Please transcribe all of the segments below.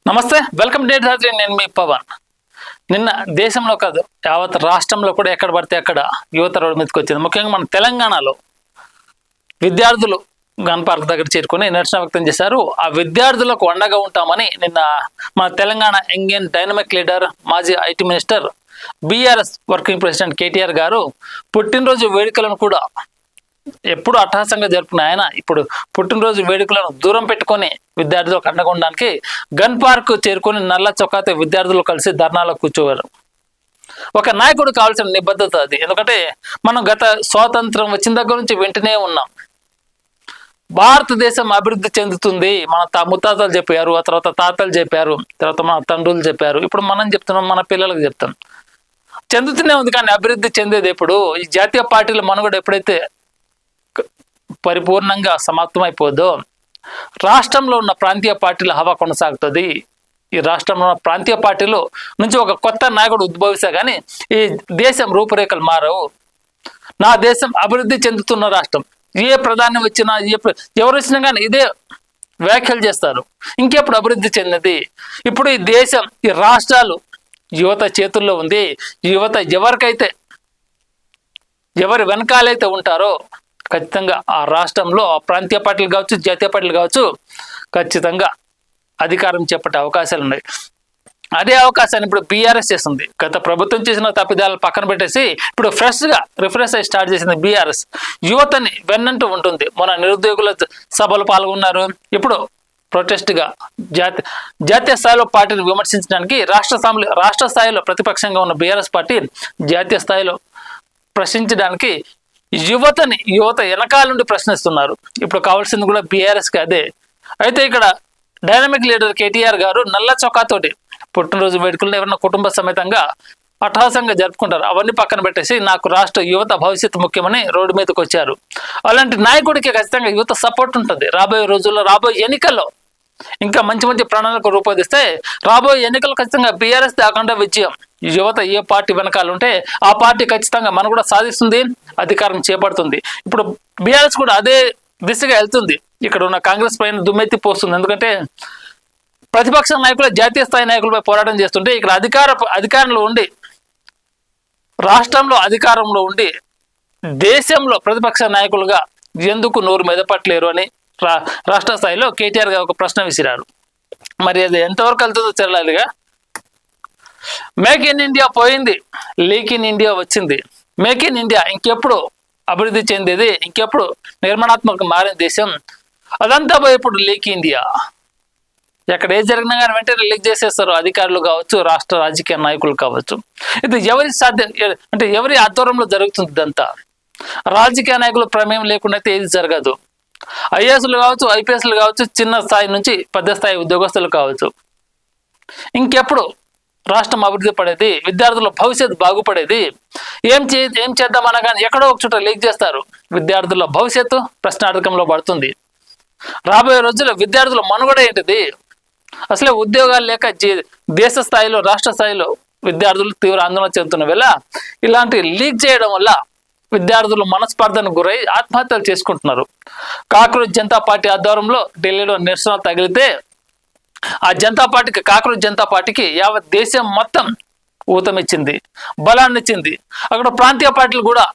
నమస్తే, welcome day రాత్రి. నేను మీ పవన్. నిన్న దేశంలో కాదు, యావత్ రాష్ట్రంలో కూడా ఎక్కడ పడితే అక్కడ యువత రోడ్డు మీదకి వచ్చింది. ముఖ్యంగా మన తెలంగాణలో విద్యార్థులు గన్ పార్క్ దగ్గర చేరుకొని నిరసన వ్యక్తం చేశారు. ఆ విద్యార్థులకు అండగా ఉంటామని నిన్న మన Telangana young and dynamic leader, మాజీ IT minister, BRS working president KTR గారు పుట్టినరోజు వేడుకలను కూడా ఎప్పుడు అట్టహాసంగా జరుపుకున్న ఆయన ఇప్పుడు పుట్టినరోజు వేడుకలను దూరం పెట్టుకొని విద్యార్థులకు అండగా ఉండడానికి గన్ పార్క్ చేరుకొని నల్ల చొక్కాతో విద్యార్థులు కలిసి ధర్నాలో కూర్చోవారు. ఒక నాయకుడు కావాల్సిన నిబద్ధత అది. ఎందుకంటే మనం గత స్వాతంత్రం వచ్చిన దగ్గర నుంచి వింటూనే ఉన్నాం, భారతదేశం అభివృద్ధి చెందుతుంది. మన ముత్తాతలు చెప్పారు, ఆ తర్వాత తాతలు చెప్పారు, తర్వాత మన తండ్రులు చెప్పారు, ఇప్పుడు మనం చెప్తున్నాం, మన పిల్లలకు చెప్తాం. చెందుతూనే ఉంది, కానీ అభివృద్ధి చెందేది ఎప్పుడు? ఈ జాతీయ పార్టీల మనుగడ ఎప్పుడైతే పరిపూర్ణంగా సమాప్తమైపోద్దో రాష్ట్రంలో ఉన్న ప్రాంతీయ పార్టీల హవా కొనసాగుతుంది. ఈ రాష్ట్రంలో ఉన్న ప్రాంతీయ పార్టీలు నుంచి ఒక కొత్త నాయకుడు ఉద్భవిస్తా కానీ ఈ దేశం రూపురేఖలు మారవు. నా దేశం అభివృద్ధి చెందుతున్న రాష్ట్రం, ఏ ప్రధాని వచ్చినా ఎవరు వచ్చినా కానీ ఇదే వ్యాఖ్యలు చేస్తారు. ఇంకెప్పుడు అభివృద్ధి చెందింది? ఇప్పుడు ఈ దేశం, ఈ రాష్ట్రాలు యువత చేతుల్లో ఉంది. యువత ఎవరి వెనకాలైతే ఉంటారో ఖచ్చితంగా ఆ రాష్ట్రంలో ఆ ప్రాంతీయ పార్టీలు కావచ్చు, జాతీయ పార్టీలు కావచ్చు, ఖచ్చితంగా అధికారం చేపట్టే అవకాశాలు ఉన్నాయి. అదే అవకాశాన్ని ఇప్పుడు బీఆర్ఎస్ చేస్తుంది. గత ప్రభుత్వం చేసిన తప్పిదాలు పక్కన పెట్టేసి ఇప్పుడు ఫ్రెష్గా రిఫ్రెష్ అయి స్టార్ట్ చేసింది బీఆర్ఎస్. యువతని వెన్నంటూ ఉంటుంది. మన నిరుద్యోగుల సభలు పాల్గొన్నారు. ఇప్పుడు ప్రొటెస్ట్గా జాతీయ స్థాయిలో పార్టీని విమర్శించడానికి రాష్ట్ర స్థాయిలో ప్రతిపక్షంగా ఉన్న బీఆర్ఎస్ పార్టీ జాతీయ స్థాయిలో ప్రశ్నించడానికి యువత వెనకాల నుండి ప్రశ్నిస్తున్నారు. ఇప్పుడు కావాల్సింది కూడా బీఆర్ఎస్కి అదే. అయితే ఇక్కడ డైనమిక్ లీడర్ కేటీఆర్ గారు నల్ల చొక్కాతోటి పుట్టినరోజు వేడుకలను ఎవరన్నా కుటుంబ సమేతంగా అట్టహాసంగా జరుపుకుంటారు. అవన్నీ పక్కన పెట్టేసి నాకు రాష్ట్ర యువత భవిష్యత్తు ముఖ్యమని రోడ్డు మీదకి వచ్చారు. అలాంటి నాయకుడికి ఖచ్చితంగా యువత సపోర్ట్ ఉంటుంది. రాబోయే రోజుల్లో, రాబోయే ఎన్నికల్లో ఇంకా మంచి మంచి ప్రణాళిక రూపొందిస్తే రాబోయే ఎన్నికలు ఖచ్చితంగా బీఆర్ఎస్ అఖండ విజయం. యువత ఏ పార్టీ వెనకాల ఉంటే ఆ పార్టీ ఖచ్చితంగా మనం కూడా సాధిస్తుంది, అధికారం చేపడుతుంది. ఇప్పుడు బీఆర్ఎస్ కూడా అదే దిశగా వెళ్తుంది. ఇక్కడ ఉన్న కాంగ్రెస్ పైన దుమ్మెత్తి పోస్తుంది. ఎందుకంటే ప్రతిపక్ష నాయకులు జాతీయ స్థాయి నాయకులపై పోరాటం చేస్తుంటే ఇక్కడ అధికారంలో ఉండి, రాష్ట్రంలో అధికారంలో ఉండి, దేశంలో ప్రతిపక్ష నాయకులుగా ఎందుకు నోరు మెదపట్లేరు అని రాష్ట్ర స్థాయిలో కేటీఆర్ గారు ఒక ప్రశ్న విసిరారు. మరి అది ఎంతవరకు వెళ్తుందో తెలియాలిగా. మేక్ ఇన్ ఇండియా పోయింది, లీక్ ఇన్ ఇండియా వచ్చింది. మేక్ ఇన్ ఇండియా ఇంకెప్పుడు అభివృద్ధి చెందేది, ఇంకెప్పుడు నిర్మాణాత్మక మారిన దేశం, అదంతా పోయి ఇప్పుడు లీక్ ఇండియా. ఎక్కడ ఏది జరిగినా కానీ వెంటనే లీక్ చేసేస్తారు అధికారులు కావచ్చు, రాష్ట్ర రాజకీయ నాయకులు కావచ్చు. ఇది ఎవరి ఆధ్వర్యంలో జరుగుతుంది? ఇదంతా రాజకీయ నాయకుల ప్రమేయం లేకుండా అయితే ఏది జరగదు. ఐఏఎస్లు కావచ్చు, ఐపీఎస్లు కావచ్చు, చిన్న స్థాయి నుంచి పెద్ద స్థాయి ఉద్యోగస్తులు కావచ్చు. ఇంకెప్పుడు రాష్ట్రం అభివృద్ధి పడేది, విద్యార్థుల భవిష్యత్తు బాగుపడేది? ఏం చేద్దామన్నా కానీ ఎక్కడో ఒక చోట లీక్ చేస్తారు. విద్యార్థుల భవిష్యత్తు ప్రశ్నార్థకంలో పడుతుంది. రాబోయే రోజుల్లో విద్యార్థుల మనుగడ ఏంటిది? అసలే ఉద్యోగాలు లేక దేశ స్థాయిలో, రాష్ట్ర స్థాయిలో విద్యార్థులు తీవ్ర ఆందోళన చెందుతున్న వేళ ఇలాంటి లీక్ చేయడం వల్ల విద్యార్థులు మనస్పర్ధను గురై ఆత్మహత్యలు చేసుకుంటున్నారు. కాక్రోచ్ జనతా పార్టీ ఆధ్వర్యంలో ఢిల్లీలో నిరసన తగిలితే కాక్రోచ్ జనతా పార్టీకి యావత్ దేశం మొత్తం ఊతమిచ్చింది, బలాన్ని ఇచ్చింది. అక్కడ ప్రాంతీయ పార్టీలు కూడా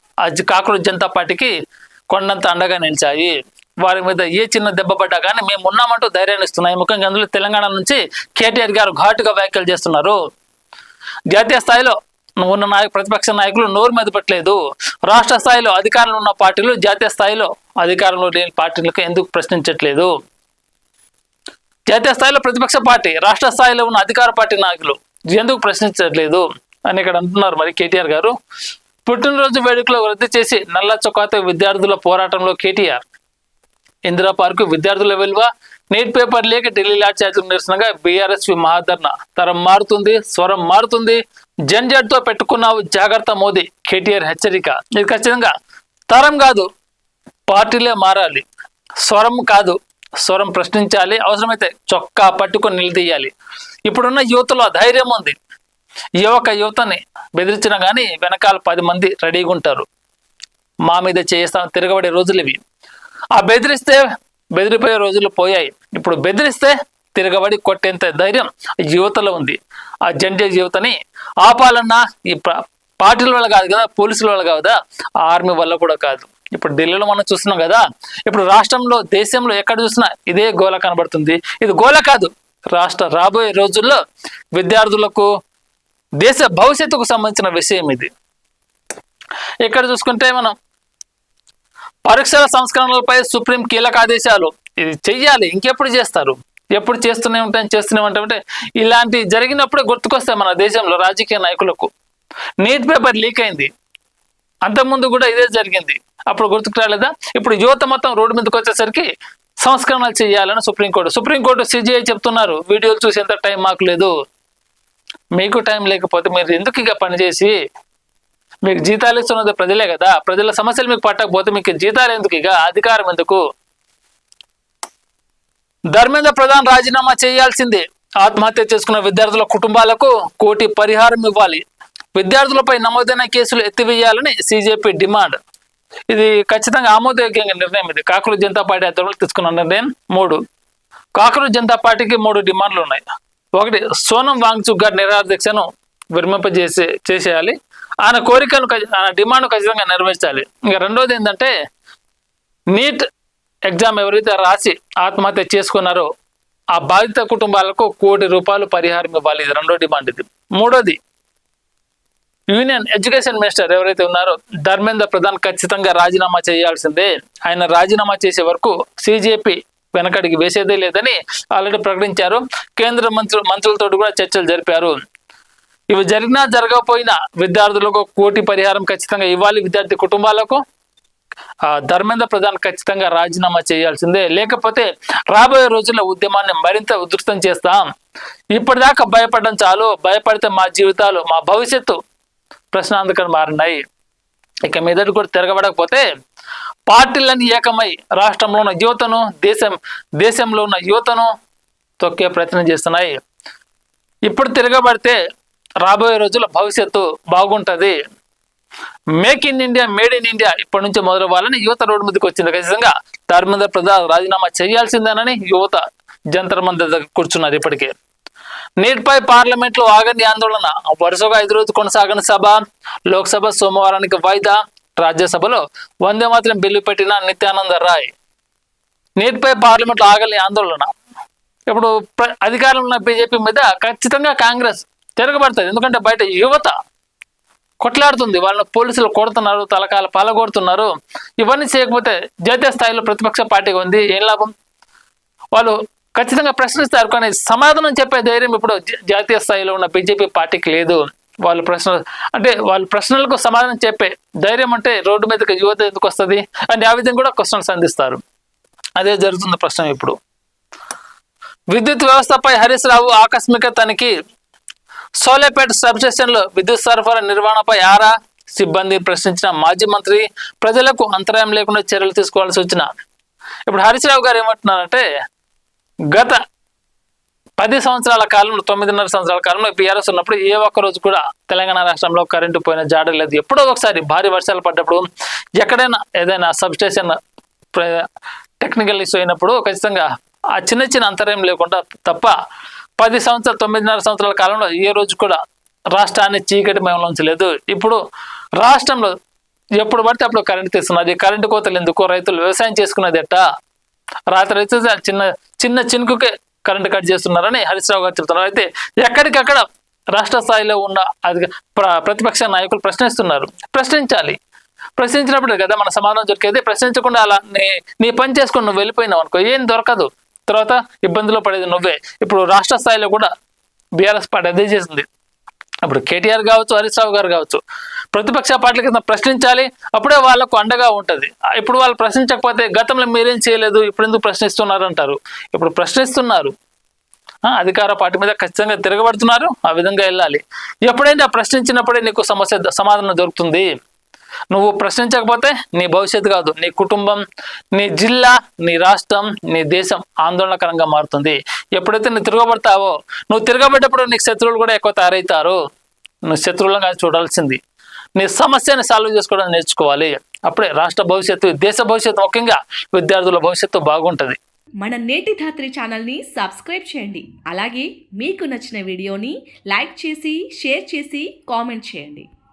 కాక్రోచ్ జనతా పార్టీకి కొండంత అండగా నిలిచాయి. వారి మీద ఏ చిన్న దెబ్బ పడ్డా కానీ మేము ఉన్నామంటూ ధైర్యాన్ని ఇస్తున్నాయి. ముఖ్యంగా అందులో తెలంగాణ నుంచి కేటీఆర్ గారు ఘాటుగా వ్యాఖ్యలు చేస్తున్నారు. జాతీయ స్థాయిలో ఉన్న ప్రతిపక్ష నాయకులు నోరు మెదపట్లేదు. రాష్ట్ర స్థాయిలో అధికారంలో ఉన్న పార్టీలు జాతీయ స్థాయిలో అధికారంలో లేని పార్టీలకు ఎందుకు ప్రశ్నించట్లేదు? జాతీయ స్థాయిలో ప్రతిపక్ష పార్టీ, రాష్ట్ర స్థాయిలో ఉన్న అధికార పార్టీ నాయకులు ఎందుకు ప్రశ్నించట్లేదు అని ఇక్కడ అంటున్నారు. మరి కేటీఆర్ గారు పుట్టినరోజు వేడుకలో రద్దు చేసి నల్ల చొక్కాతో విద్యార్థుల పోరాటంలో కేటీఆర్. ఇందిరా పార్కు విద్యార్థుల విలువ, నీట్ పేపర్ లేక ఢిల్లీ లాఠీచార్జ్ నిరసనగా బీఆర్ఎస్ మహాధర్నా. తరం మారుతుంది, స్వరం మారుతుంది, జంజట్తో పెట్టుకున్నావు జాగ్రత్త మోదీ, కేటీఆర్ హెచ్చరిక. ఇది ఖచ్చితంగా తరం కాదు, పార్టీలే మారాలి. స్వరం కాదు, స్వరం ప్రశ్నించాలి. అవసరమైతే చొక్కా పట్టుకొని నిలదీయాలి. ఇప్పుడున్న యువతలో ధైర్యం ఉంది. యువతని బెదిరించినా కానీ వెనకాల 10 మంది రెడీగా ఉంటారు. మా మీద చేస్తాం తిరగబడే రోజులు ఇవి. ఆ బెదిరిపోయే రోజులు పోయాయి. ఇప్పుడు బెదిరిస్తే తిరగబడి కొట్టేంత ధైర్యం యువతలో ఉంది. ఆ జంజే యువతని ఆపాలన్నా ఈ పార్టీల వల్ల కాదు కదా, పోలీసుల వల్ల కాదు, ఆర్మీ వల్ల కూడా కాదు. ఇప్పుడు ఢిల్లీలో మనం చూస్తున్నాం కదా, ఇప్పుడు రాష్ట్రంలో దేశంలో ఎక్కడ చూసినా ఇదే గోల కనబడుతుంది. ఇది గోల కాదు, రాబోయే రోజుల్లో విద్యార్థులకు దేశ భవిష్యత్తుకు సంబంధించిన విషయం ఇది. ఇక్కడ చూసుకుంటే మనం పరీక్షల సంస్కరణలపై సుప్రీం కీలక ఆదేశాలు. ఇది చెయ్యాలి, ఇంకెప్పుడు చేస్తారు? ఎప్పుడు చేస్తూనే ఉంటాయంటే ఇలాంటి జరిగినప్పుడే గుర్తుకొస్తాయి మన దేశంలో రాజకీయ నాయకులకు. నీట్ పేపర్ లీక్ అయింది, అంతకుముందు కూడా ఇదే జరిగింది, అప్పుడు గుర్తుకు రాలేదా? ఇప్పుడు యువత మొత్తం రోడ్డు మీదకి వచ్చేసరికి సంస్కరణలు చేయాలని సుప్రీంకోర్టు సిజిఐ చెప్తున్నారు. వీడియోలు చూసేంత టైం మాకు లేదు. మీకు టైం లేకపోతే మీరు ఎందుకు ఇక పనిచేసి, మీకు జీతాలు ఇస్తున్నది ప్రజలే కదా, ప్రజల సమస్యలు మీకు పట్టకపోతే మీకు జీతాలు ఎందుకు, ఇక అధికారం ఎందుకు? ధర్మేంద్ర ప్రధాన్ రాజీనామా చేయాల్సిందే. ఆత్మహత్య చేసుకున్న విద్యార్థుల కుటుంబాలకు 1 కోటి పరిహారం ఇవ్వాలి. విద్యార్థులపై నమోదైన కేసులు ఎత్తివేయాలని సిజేపీ డిమాండ్. ఇది ఖచ్చితంగా ఆమోదయోగ్యంగా నిర్ణయం. ఇది కాకరోజు జనతా పార్టీ ఆధ్వర్యంలో తీసుకున్న నిర్ణయం. 3 కాకరోజు జనతా పార్టీకి 3 డిమాండ్లు ఉన్నాయి. 1 సోనం వాంగ్చుక్ గారి నిరాదీక్షను చేసేయాలి. ఆయన కోరికను, ఆయన డిమాండ్ ఖచ్చితంగా నెరవేర్చాలి. ఇంకా రెండోది ఏంటంటే నీట్ ఎగ్జామ్ ఎవరైతే రాసి ఆత్మహత్య చేసుకున్నారో ఆ బాధిత కుటుంబాలకు 1 కోటి రూపాయలు పరిహారం ఇవ్వాలి. ఇది రెండో డిమాండ్. ఇది మూడోది యూనియన్ ఎడ్యుకేషన్ మినిస్టర్ ఎవరైతే ఉన్నారో ధర్మేంద్ర ప్రధాన్ ఖచ్చితంగా రాజీనామా చేయాల్సిందే. ఆయన రాజీనామా చేసే వరకు సిజేపీ వెనకడికి వేసేదే లేదని ఆల్రెడీ ప్రకటించారు. కేంద్ర మంత్రులతో కూడా చర్చలు జరిపారు. ఇవి జరిగినా జరగకపోయినా విద్యార్థులకు 1 కోటి పరిహారం ఖచ్చితంగా ఇవ్వాలి. విద్యార్థి కుటుంబాలకు ధర్మేంద్ర ప్రధాన్ ఖచ్చితంగా రాజీనామా చేయాల్సిందే. లేకపోతే రాబోయే రోజుల్లో ఉద్యమాన్ని మరింత ఉధృతం చేస్తాం. ఇప్పటిదాకా భయపడడం చాలు. భయపడితే మా జీవితాలు, మా భవిష్యత్తు ప్రశ్నార్థకం మారినాయి. ఇక మీదటి కూడా తిరగబడకపోతే పార్టీలన్నీ ఏకమై రాష్ట్రంలో ఉన్న యువతను, దేశంలో ఉన్న యువతను తొక్కే ప్రయత్నం చేస్తున్నాయి. ఇప్పుడు తిరగబడితే రాబోయే రోజుల్లో భవిష్యత్తు బాగుంటుంది. Make in India, made in India ఇప్పటి నుంచి మొదలవ్వాలని యువత రోడ్డు మీదకి వచ్చింది. ఖచ్చితంగా ధర్మేంద్ర ప్రధాన్ రాజీనామా చేయాల్సిందేనని యువత జంతర్ మంతర్ దగ్గర కూర్చున్నారు. ఇప్పటికే నీట్ పై పార్లమెంట్ లో ఆగని ఆందోళన. వరుసగా 5 రోజులు కొనసాగని సభ. లోక్సభ సోమవారానికి వాయిదా. రాజ్యసభలో వందే మాత్రం బిల్లు పెట్టిన నిత్యానంద రాయ్. నీట్ పై పార్లమెంట్ లో ఆగని ఆందోళన. ఇప్పుడు అధికారంలో ఉన్న బీజేపీ మీద ఖచ్చితంగా కాంగ్రెస్ తిరగబడుతుంది. ఎందుకంటే బయట యువత కొట్లాడుతుంది, వాళ్ళని పోలీసులు కొడుతున్నారు, తలకాల పాలగొడుతున్నారు. ఇవన్నీ చేయకపోతే జాతీయ స్థాయిలో ప్రతిపక్ష పార్టీగా ఉంది, ఏం లాభం? వాళ్ళు ఖచ్చితంగా ప్రశ్నిస్తారు, కానీ సమాధానం చెప్పే ధైర్యం ఇప్పుడు జాతీయ స్థాయిలో ఉన్న బీజేపీ పార్టీకి లేదు. వాళ్ళ ప్రశ్నలకు సమాధానం చెప్పే ధైర్యం అంటే రోడ్డు మీదకి యువత ఎందుకు వస్తుంది అంటే ఆ విధంగా కూడా క్వశ్చన్స్ సంధిస్తారు. అదే జరుగుతున్న ప్రశ్న. ఇప్పుడు విద్యుత్ వ్యవస్థపై హరీష్ రావు ఆకస్మిక తనిఖీ. సోలేపేట సబ్స్టేషన్లో విద్యుత్ సరఫరా నిర్వహణపై ఆరా. సిబ్బంది ప్రశ్నించిన మాజీ మంత్రి ప్రజలకు అంతరాయం లేకుండా చర్యలు తీసుకోవాల్సి వచ్చిన. ఇప్పుడు హరీష్ రావు గారు ఏమంటున్నారంటే గత 10 సంవత్సరాల కాలంలో, 9.5 సంవత్సరాల కాలంలో బీఆర్ఎస్ ఉన్నప్పుడు ఏ ఒక్క రోజు కూడా తెలంగాణ రాష్ట్రంలో కరెంటు పోయిన జాడ లేదు. ఎప్పుడో ఒకసారి భారీ వర్షాలు పడ్డప్పుడు, ఎక్కడైనా ఏదైనా సబ్స్టేషన్ టెక్నికల్ ఇష్యూ అయినప్పుడు ఖచ్చితంగా ఆ చిన్న అంతరాయం లేకుండా తప్ప 10 సంవత్సరాలు, 9.5 సంవత్సరాల కాలంలో ఏ రోజు కూడా రాష్ట్రాన్ని చీకటి మయంలో ఉంచలేదు. ఇప్పుడు రాష్ట్రంలో ఎప్పుడు పడితే అప్పుడు కరెంటు తీస్తున్నది. కరెంటు కోతలు ఎందుకు? రైతులు వ్యవసాయం చేసుకునేది ఎట్టా? రాత్రి అయితే చిన్న చినుకుకే కరెంటు కట్ చేస్తున్నారని హరీష్ రావు గారు చెప్తున్నారు. అయితే ఎక్కడికక్కడ రాష్ట్ర స్థాయిలో ఉన్న ప్రతిపక్ష నాయకులు ప్రశ్నిస్తున్నారు. ప్రశ్నించాలి. ప్రశ్నించినప్పుడు కదా మన సమాధానం దొరికేది. ప్రశ్నించకుండా అలా నీ పని చేసుకుని నువ్వు వెళ్ళిపోయినావు అనుకో, ఏం దొరకదు. తర్వాత ఇబ్బందులు పడేది నువ్వే. ఇప్పుడు రాష్ట్ర స్థాయిలో కూడా బీఆర్ఎస్ పార్టీ అదే చేసింది. ఇప్పుడు కేటీఆర్ కావచ్చు, హరీష్ రావు గారు కావచ్చు, ప్రతిపక్ష పార్టీల కింద ప్రశ్నించాలి. అప్పుడే వాళ్ళకు అండగా ఉంటుంది. ఇప్పుడు వాళ్ళు ప్రశ్నించకపోతే గతంలో మీరేం చేయలేదు, ఇప్పుడు ఎందుకు ప్రశ్నిస్తున్నారు అంటారు. ఇప్పుడు ప్రశ్నిస్తున్నారు, అధికార పార్టీ మీద ఖచ్చితంగా తిరగబడుతున్నారు. ఆ విధంగా వెళ్ళాలి. ఎప్పుడైనా ప్రశ్నించినప్పుడే నీకు సమాధానం దొరుకుతుంది. నువ్వు ప్రశ్నించకపోతే నీ భవిష్యత్తు కాదు, నీ కుటుంబం, నీ జిల్లా, నీ రాష్ట్రం, నీ దేశం ఆందోళనకరంగా మారుతుంది. ఎప్పుడైతే నువ్వు తిరగబడతావో, నువ్వు తిరగబడ్డప్పుడు నీకు శత్రువులు కూడా ఎక్కువ తయారవుతారు. నువ్వు శత్రువులుగా చూడాల్సింది. నీ సమస్యని సాల్వ్ చేసుకోవడం నేర్చుకోవాలి. అప్పుడే రాష్ట్ర భవిష్యత్తు, దేశ భవిష్యత్తు, ముఖ్యంగా విద్యార్థుల భవిష్యత్తు బాగుంటుంది. మన నేటి ధాత్రి ఛానల్ని సబ్స్క్రైబ్ చేయండి. అలాగే మీకు నచ్చిన వీడియోని లైక్ చేసి షేర్ చేసి కామెంట్ చేయండి.